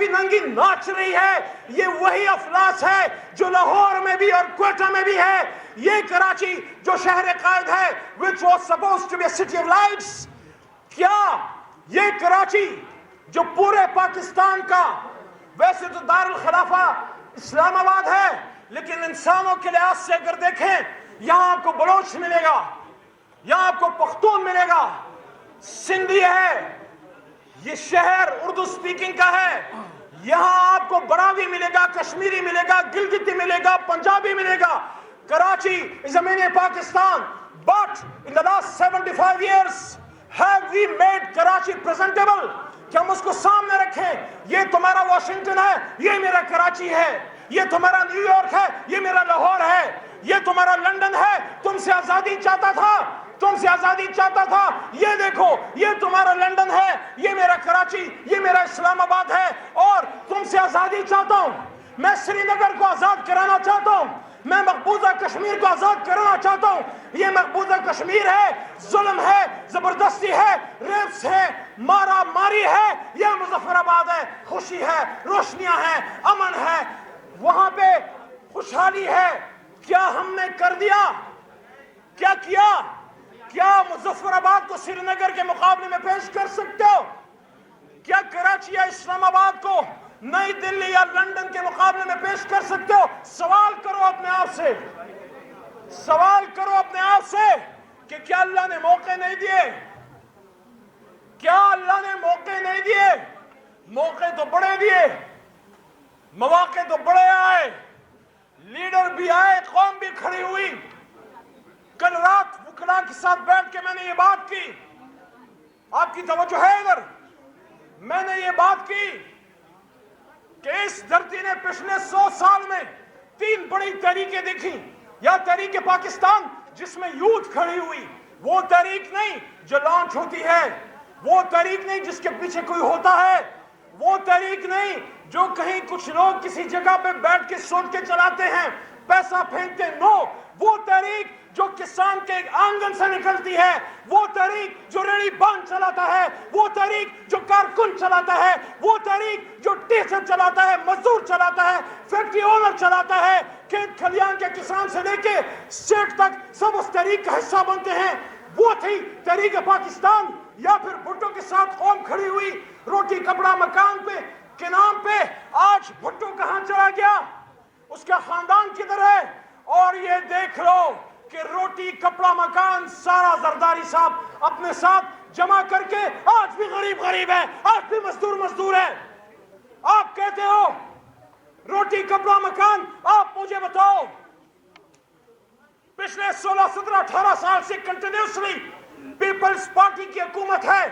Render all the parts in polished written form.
بھی ننگی ناچ رہی ہے، یہ وہی افلاس ہے جو لاہور میں بھی اور کوئٹہ میں بھی ہے. یہ کراچی جو شہر قائد ہے which was supposed to be a city of lights، کیا یہ کراچی جو پورے پاکستان کا ویسے تو دار الخلافہ اسلام آباد ہے، لیکن انسانوں کے لحاظ سے اگر دیکھیں یہاں آپ کو بلوچ ملے گا، یہاں آپ کو پختون ملے گا، سندھی ہے، یہ شہر اردو سپیکنگ کا ہے، یہاں آپ کو براوی ملے گا، کشمیری ملے گا، گلگتی ملے گا، پنجابی ملے گا. Karachi is a mini Pakistan, but in the last 75 years have we made Karachi presentable؟ کہ ہم اس کو سامنے رکھیں، یہ تمہارا واشنگٹن ہے، یہ میرا کراچی ہے، یہ تمہارا نیو یارک ہے، یہ میرا لاہور ہے، یہ تمہارا لندن ہے، تم سے آزادی چاہتا تھا، تم سے آزادی چاہتا تھا، یہ دیکھو یہ تمہارا لندن ہے، یہ میرا کراچی، یہ میرا اسلام آباد ہے، اور تم سے آزادی چاہتا ہوں. میں سری نگر کو آزاد کرانا چاہتا ہوں، میں مقبوضہ کشمیر کو آزاد کرانا چاہتا ہوں. یہ مقبوضہ کشمیر ہے، ظلم ہے، زبردستی ہے، ریپس ہے، مارا ماری ہے. یہ مظفر آباد ہے، خوشی ہے، روشنیاں ہیں، امن ہے، وہاں پہ خوشحالی ہے. کیا ہم نے کر دیا؟ کیا کیا؟ کیا مظفر آباد کو سری نگر کے مقابلے میں پیش کر سکتے ہو؟ کیا کراچی یا اسلام آباد کو نئی دلی یا لندن کے مقابلے میں پیش کر سکتے ہو؟ سوال کرو اپنے آپ سے، سوال کرو اپنے آپ سے کہ کیا اللہ نے موقع نہیں دیے؟ کیا اللہ نے موقع نہیں دیے؟ موقع تو بڑے دیے، مواقع تو بڑے آئے، لیڈر بھی آئے، قوم بھی کھڑی ہوئی. کل رات وکلاء کے ساتھ بیٹھ کے میں نے یہ بات کی، آپ کی توجہ ہے ادھر، میں نے یہ بات کی کہ اس دھرتی نے پچھلے 100 سال میں 3 بڑی تحریکیں دیکھی. یا تحریک پاکستان جس میں یوتھ کھڑی ہوئی، وہ تحریک نہیں جو لانچ ہوتی ہے، وہ تحریک نہیں جس کے پیچھے کوئی ہوتا ہے، وہ تحریک نہیں جو کہیں کچھ لوگ کسی جگہ پہ بیٹھ کے سوچ کے چلاتے ہیں، پیسہ پھینکتے. نو، وہ تحریک جو کسان کے آنگن سے نکلتی ہے، وہ تحریک جو ریڑھی بان چلاتا ہے، وہ تحریک جو کارکن چلاتا ہے، وہ تحریک جو ٹیچر چلاتا ہے، مزدور چلاتا ہے، فیکٹری اونر چلاتا ہے، کھیت کھلیان کے کسان سے لے کے سیٹ تک سب اس تحریک کا حصہ بنتے ہیں. وہ تھی تحریک پاکستان. یا پھر بھٹو کے ساتھ قوم کھڑی ہوئی روٹی کپڑا مکان پہ کے نام پہ. آج بھٹو کہاں چلا گیا؟ اس کا خاندان کدھر ہے؟ اور یہ دیکھ لو کہ روٹی کپڑا مکان سارا زرداری صاحب اپنے ساتھ جمع کر کے آج بھی غریب غریب ہے، آج بھی مزدور مزدور ہے. آپ کہتے ہو روٹی کپڑا مکان. آپ مجھے بتاؤ پچھلے 16 17 18 سال سے کنٹینیوسلی پیپلز پارٹی کی حکومت ہے.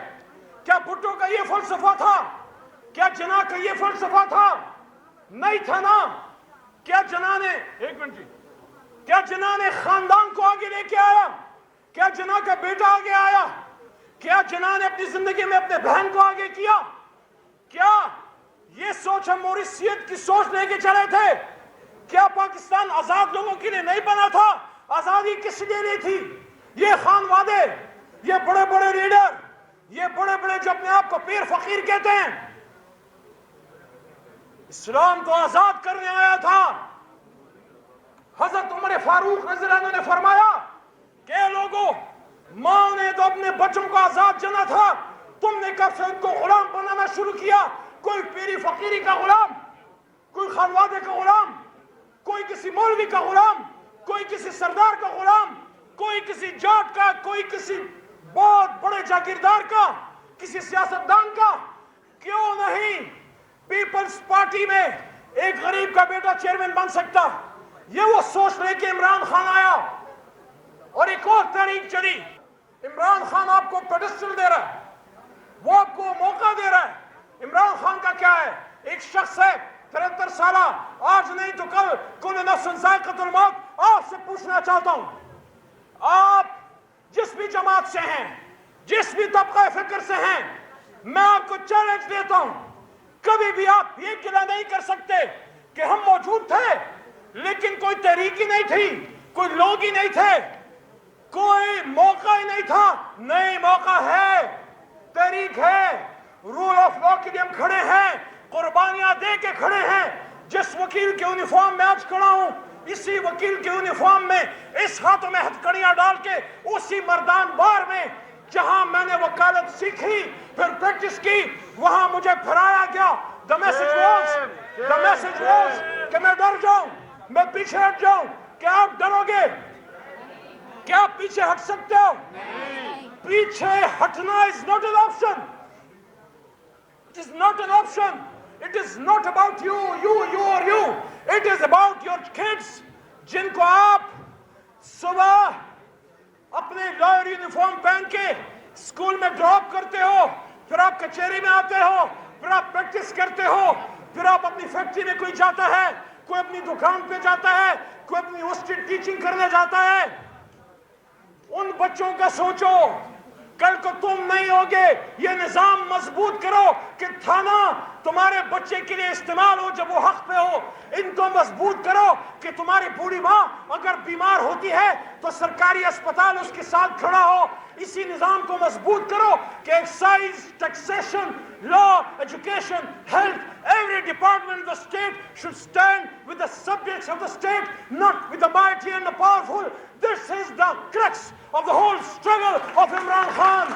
کیا بھٹو کا یہ فلسفہ تھا؟ کیا جناح کا یہ فلسفہ تھا؟ نہیں تھا نا. کیا جناح نے کیا جناح نے خاندان کو آگے لے کے آیا؟ کیا جناح کا بیٹا آگے آیا؟ کیا جناح نے اپنی زندگی میں اپنے بہن کو آگے کیا؟ کیا یہ سوچ ہم موریثیت کی سوچ لے کے چلے تھے؟ کیا پاکستان آزاد لوگوں کے لیے نہیں بنا تھا؟ آزادی کس لیے نہیں تھی؟ یہ خان وادے، یہ بڑے بڑے لیڈر، یہ بڑے بڑے جو اپنے آپ کو پیر فقیر کہتے ہیں، اسلام کو آزاد کرنے آیا تھا. حضرت عمر فاروق رضی اللہ عنہ نے فرمایا کہ اے لوگوں، ماں نے تو اپنے بچوں کو آزاد جنا تھا، تم نے کب سے ان کو غلام بنانا شروع کیا؟ کوئی پیری فقیری کا غلام، کوئی خانوادے کا غلام، کوئی کسی مولوی کا غلام، کوئی کسی سردار کا غلام، کوئی کسی جاٹ کا، کوئی کسی بہت بڑے جاگیردار کا، کسی سیاستدان کا. کیوں نہیں پیپلز پارٹی میں ایک غریب کا بیٹا چیئرمین بن سکتا؟ یہ وہ سوچ لے کے عمران خان آیا اور ایک اور تحریک چلی. عمران خان آپ کو پیڈسٹل دے رہا ہے، وہ آپ کو موقع دے رہا ہے. عمران خان کا کیا ہے؟ ایک شخص ہے 73 سالہ، آج نہیں تو کل کل نفس ذائقۃ الموت. آپ سے پوچھنا چاہتا ہوں، آپ جس بھی جماعت سے ہیں، جس بھی طبقہ فکر سے ہیں، میں آپ کو چیلنج دیتا ہوں، کبھی بھی آپ یہ گلہ نہیں کر سکتے کہ ہم موجود تھے لیکن کوئی تحریک ہی نہیں تھی، کوئی لوگ ہی نہیں تھے، کوئی موقع ہی نہیں تھا. نہیں، موقع ہے، تحریک ہے، رول آف لا کے لیے ہم کھڑے ہیں. قربانیاں دے کے کھڑے ہیں. جس وکیل کے یونیفارم میں آج کھڑا ہوں, اسی وکیل کے یونیفارم میں, اس ہاتھوں میں ہتھکڑیاں ڈال کے, اسی مردان بار میں جہاں میں نے وکالت سیکھی پھر پریکٹس کی, وہاں مجھے پھرایا گیا. The message was کہ میں ڈر جاؤں, میں پیچھے ہٹ جاؤں. کیا آپ ڈرو گے؟ کیا آپ پیچھے ہٹ سکتے ہو؟ پیچھے ہٹنا is not an option. It is not an option. It is not about you or you. It is about your kids, جن کو آپ صبح اپنے لائر یونیفارم پہن کے اسکول میں ڈراپ کرتے ہو, پھر آپ کچہری میں آتے ہو, پھر آپ پریکٹس کرتے ہو, پھر آپ اپنی فیکٹری میں کوئی جاتا ہے, کوئی اپنی دکان پہ جاتا ہے, کوئی اپنی یونیورسٹی ٹیچنگ کرنے جاتا ہے. ان بچوں کا سوچو, کل کو تم نہیں ہوگے. یہ نظام مضبوط کرو کہ تھانہ تمہارے بچے کے لیے استعمال ہو جب وہ حق پہ ہو. ان کو مضبوط کرو کہ تمہاری بوڑھی ماں اگر بیمار ہوتی ہے تو سرکاری اسپتال اس کے ساتھ کھڑا ہو. اسی نظام کو مضبوط کرو کہ excise, taxation, law, education, health, every department of the state should stand with the subjects of the state, not with the mighty and the powerful. This is the crux of the whole struggle of Imran Khan.